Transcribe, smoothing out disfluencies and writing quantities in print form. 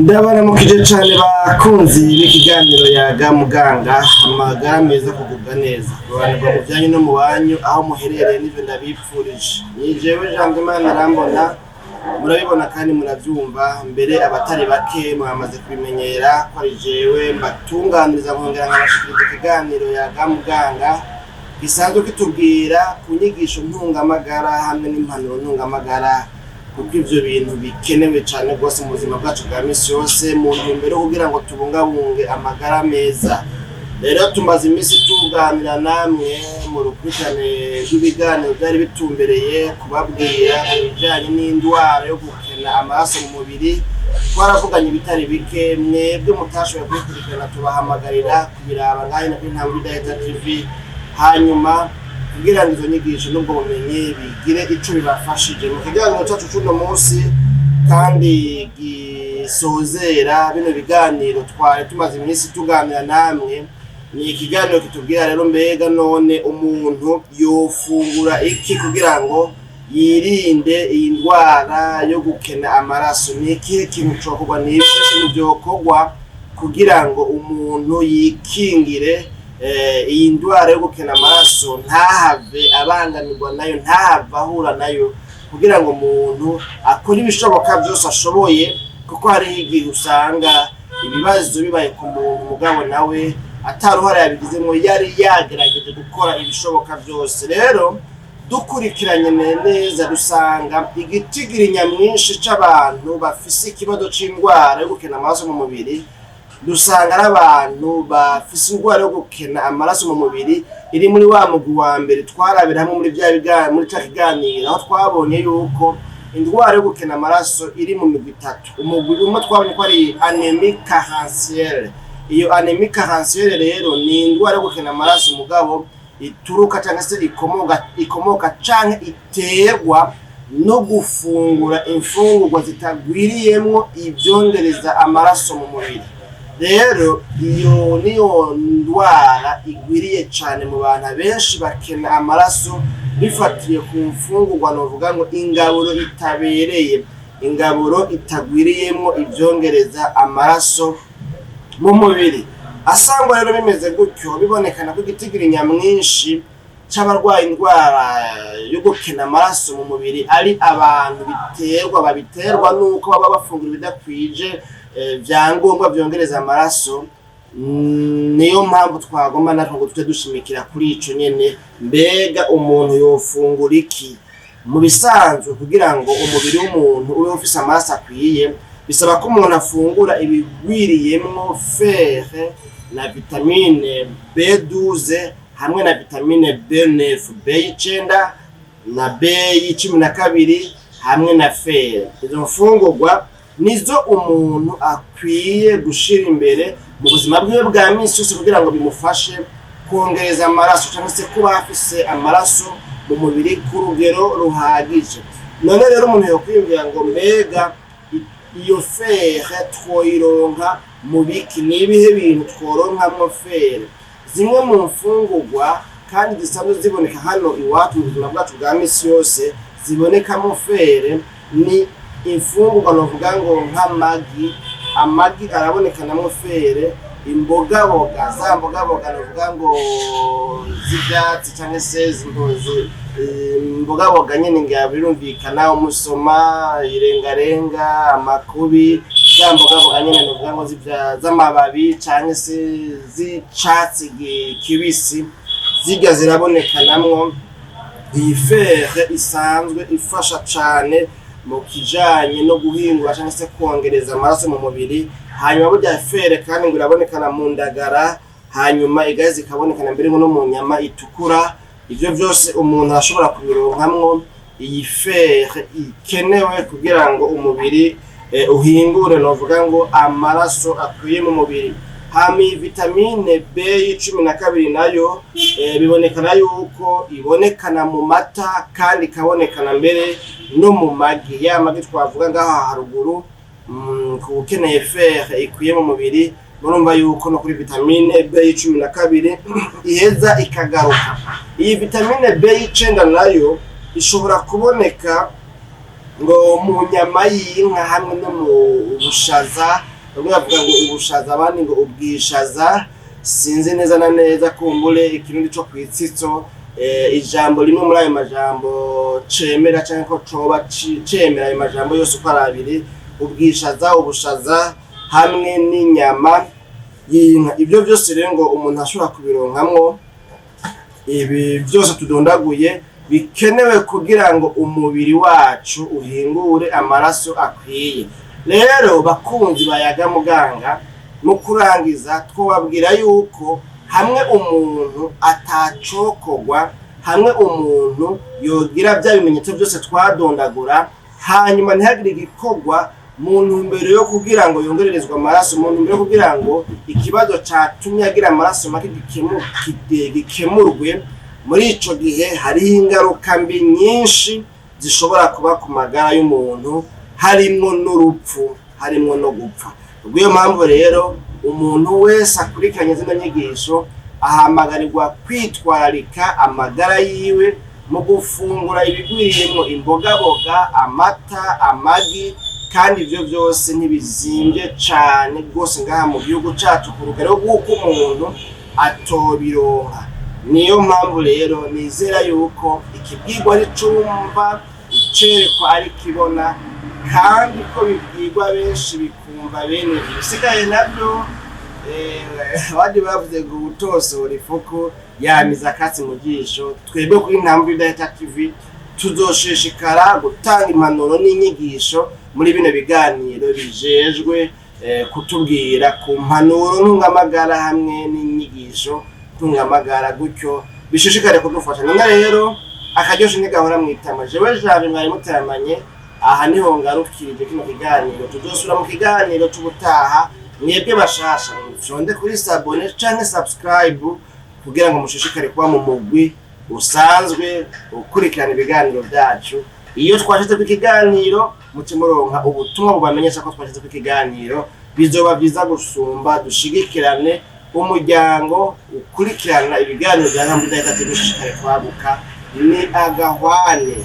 Ndabaramukije cyane bakunzi b'ikiganiro yaga muganga amagara meza kugubwa neza kubanirwa mu byanyu no mu banyu aho muherereye n'ivyo ndabipfurije ni jewe Jean Imana Rambona murabibona kandi muravyumva mbere abatari bake mwamaze kubimenyera ko ari jewe mbatunganiriza nkongera nkabashikiriza ikiganiro yaga muganga gisanzwe kitubwira ku nyigisho ntungamagara hamwe n'impanuro ntungamagara kuko ivyo bintu bikenewe cyane rwose mu buzima bwacu bwa misi yose mu ntumbero kugira ngo tubungabunge amagara meza. Rero tumaze imisi tuganira namwe mu rukurikirane rw'ibiganiro byari bitumbereye kubabwira ibijanye n'indwara yo gukena amaraso mu mubiri. Twaravuganye ibitari bike, mwebwe mutashoboye kubikurikirana tubahamagarira kubiraba ngahe na Intambwe Idaheza TV, hanyuma kugira ngo izo nyigisho n'ubwo bumenyi bigire ico bibafashije mu kiganiro cyacu cy'uno munsi kandi gisozera bino biganiro twari tumaze iminsi tuganira namwe. Ni ikiganiro kitubwira rero mbega none umuntu yofungura iki kugira ngo yirinde iyi ndwara yo gukena amaraso. Ni ikihe kintu cokorwa n'ibyo byokorwa kugira ngo umuntu yikingire iyi ndwara yo gukena amaraso ntahave abangamirwa nayo, ntahave ahura nayo, kugira ngo umuntu akore ibishoboka byose ashoboye, kuko hari igihe usanga ibibazo bibaye ku muntu mugabo nawe ataruhara yabigizemo yari yagerageje gukora ibishoboka byose. Rero dukurikiranye neza dusanga igitigiri nyamwinshi c'abantu bafise ikibazo c'indwara yo gukena amaraso mu mubiri, dusanga ari abantu bafise indwara yo gukena amaraso mu mubiri iri muri wa mugwi wa mbere twarabira hamwe muri ca kiganiro, aho twabonye yuko indwara yo gukena amaraso iri mu migwi itatu. Umugwi umwe twabonye ko ari anémie carentielle. Iyo anémie carentielle rero ni indwara yo gukena amaraso mugabo ituruka cyangwa se ikomoka canke iterwa no gufungura imfungurwa zitagwiriyemwo ivyongereza amaraso mu mubiri. Rero iyo niyo ndwara igwiriye cyane mu bantu benshi bakena amaraso bifatiye ku mfungurwa novuga ngo ingaburo itabereye, ingaburo itagwiriyemwo ivyongereza amaraso mu mubiri. Asangwa rero bimeze gutyo bibonekana ko igitigiri nyamwinshi c'abarwaye indwara yo gukena amaraso mu mubiri ari abantu babiterwa nuko baba bafungura ibidakwije vyangombwa vyongereza amaraso. Niyo mpamvu twagomba natwe ngo tuje dushimikira kuri ico nyene, mbega umuntu yofungura iki mu bisanzwe kugira ngo umubiri w'umuntu ube ufise amaraso akwiye. Bisaba ko umuntu afungura ibigwiriyemwo fer na vitamine B12 hamwe na vitamine B9, B9 na B12 hamwe na fer. Izo mfungurwa nizo umuntu akwiye gushira imbere mu buzima bwiwe bwa misi yose kugira ngo bimufashe kongereza amaraso cyangwa se kuba afise amaraso mu mubiri ku rugero ruhagije. None rero umuntu yokwiyumvira ngo mbega iyo fer twoyironka mu biki, nibihe bintu tworonkamwo fer? Zimwe mu mfungurwa kandi zisanzwe ziboneka hano iwacu mu buzima bwacu bwa misi yose zibonekamo fer ni imfungurwa novuga ngo nk'amagi. Amagi arabonekanamo fer, imbogaboga, za mbogaboga novuga ngo z'ivyatsi cyangwa se imbogaboga nyene nga birumvikana, umusoma, irengarenga, amakubi, za mbogaboga nyene novuga ngo z'amababi cyangwa se z'icatsi kibisi, ziga zirabonekanamwo. Iyi fer isanzwe ifasha cane mu kijanye no guhingura cyangwa se kongereza amaraso mu mubiri. Hanyuma burya fer kandi ngo irabonekana mu ndagara, hanyuma igazi ikabonekana mbere no mu nyama itukura. Ivyo byose umuntu ashobora kubironkamwo iyi fer ikenewe kugira ngo umubiri uhingure novuga ngo amaraso akwiye mu mubiri. Hami vitamine B12 nayo bibonekana yuko ibonekana mu mata kandi ikabonekana mbere no mu magi. Ya magi twavuga ngaha haruguru ku ukeneye fer ikwiye mu mubiri, murumva yuko no kuri vitamine B12 iheza ikagaruka. Iyi vitamine B9 nayo ishobora kuboneka ngo mu nyama y'inka hamwe no mu ubushaza, bamwe bavuga ngo ubushaza abandi ngo ubwishaza, sinzi neza na neza kumbure ikirundi co kwitsitso ijambo rimwe muri ayo majambo cemera canke ko coba cemera ayo majambo yose uko ari abiri, ubwishaza, ubushaza hamwe n'inyama y'inka. Ibyo byose rero ngo umuntu ashobora kubironkamwo ibi byose tudondaguye bikenewe kugira ngo umubiri wacu uhingure amaraso akwiye. Rero bakunzi bayaga muganga, mu kurangiza twababwira yuko hamwe umuntu atacokogwa, hamwe umuntu yogira bya bimenyetso byose twadondagura, hanyuma ntihagire igikorwa mu ntumbero yo kugira ngo yongererezwe amaraso, mu ntumbero yo kugira ngo ikibazo catumye agira amaraso make gikemurwe, muri ico gihe hariho ingaruka mbi nyinshi zishobora kuba ku magara y'umuntu, harimwo n'urupfu, harimwo no gupfa. Ubwo mpamvu rero umuntu wese akurikiranye zino nyigisho ahamagarirwa kwitwararika amagara yiwe mu gufungura ibigwiriyemwo imbogaboga, amata, amagi, kandi ivyo byose ntibizimvye cane rwose ngaha mu gihugu cacu ku rugero rw'uko umuntu atobironka. Niyo mpamvu rero nizera yuko ikibwirwa ari cumva, icerekwa ari kibona, kandi ko bibwirwa benshi bikumva bene ivyo. Bisigaye navyo abandi bavuze ngo utosora ifuku yamiza akatsi mu jisho. Twebwe kuri Intambwe Idahita TV tuzoshishikara gutanga impanuro n'inyigisho muri bino biganiro bijejwe kutubwira ku mpanuro ntungamagara hamwe n'inyigisho ntungamagara, gutyo bishishikare kudufasha. None rero akaryoshe ntigahora mwitama, jewe Janvier mwari muteramanye, aha niho ngarukirije kino kiganiro. Tuzosubira mu kiganiro c'ubutaha. Mwebwe bashasha mufyonde kuri sabone canke subscribe kugira ngo mushishikare kuba mu mugwi usanzwe ukurikirana ibiganiro byacu. Iyo twashize ku kiganiro muce muronka ubutumwa bubamenyesha ko twashize ku kiganiro, bizoba byiza gusumba. Dushigikirane umuryango ukurikirana ibiganiro bya Intambwe Idahita TV, dushishikare kwaguka. Ni agahwane.